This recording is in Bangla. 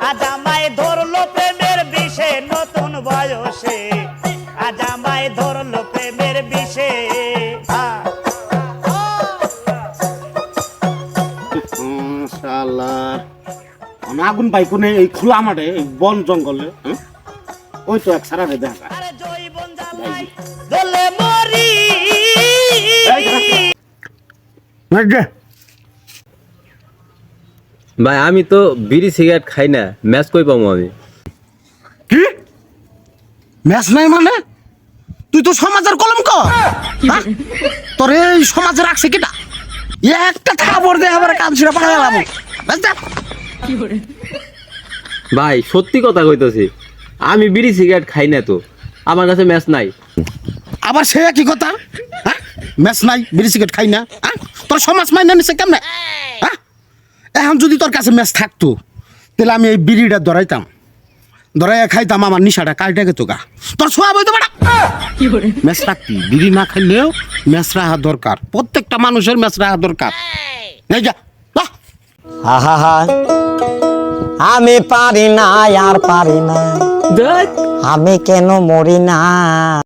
আজামাই ধরলো প্রেমের বিষে নতুন বয়সে আজামাই ধরলো প্রেমের বিষে শালা আমি আগুন পাই কোনে এই খোলা মাঠে এই বন জঙ্গলে ওই তো এক সারা দেখা আরে জৈবন জামাই দলে মরি ভাই আমি তো বিড়ি সিগারেট খাই না ম্যাচ কই পাবো আমি কি ম্যাচ নাই মানে তুই তো সমাজের কলঙ্ক তোর এই সমাজে রাখছে কিটা একটা খাবার দে আবার কান ছিড়া পাড়া গেলাম ভাই সত্যি কথা কইতেছি আমি বিড়ি সিগারেট খাই না তো আমার কাছে ম্যাচ নাই আবার সে কি কথা ম্যাচ নাই বিড়ি সিগারেট খাই না তোর সমাজ মাইনা নিছে কেমনে এখন যদি তোর কাছে ম্যাচ থাকতো তাহলে আমি এই বিড়িটা ধরাইতাম ধরাইয়া খাইতাম আমার নিশাটা কালটা গেতো গা তোর ছোঁয়া বইতে পারা ম্যাচ রাখতি বিড়ি না খাইলেও ম্যাচ রাখা দরকার প্রত্যেকটা মানুষের ম্যাচ রাখা দরকার এই যা আহা আমি পারি না আর পারি না আমি কেন মরি না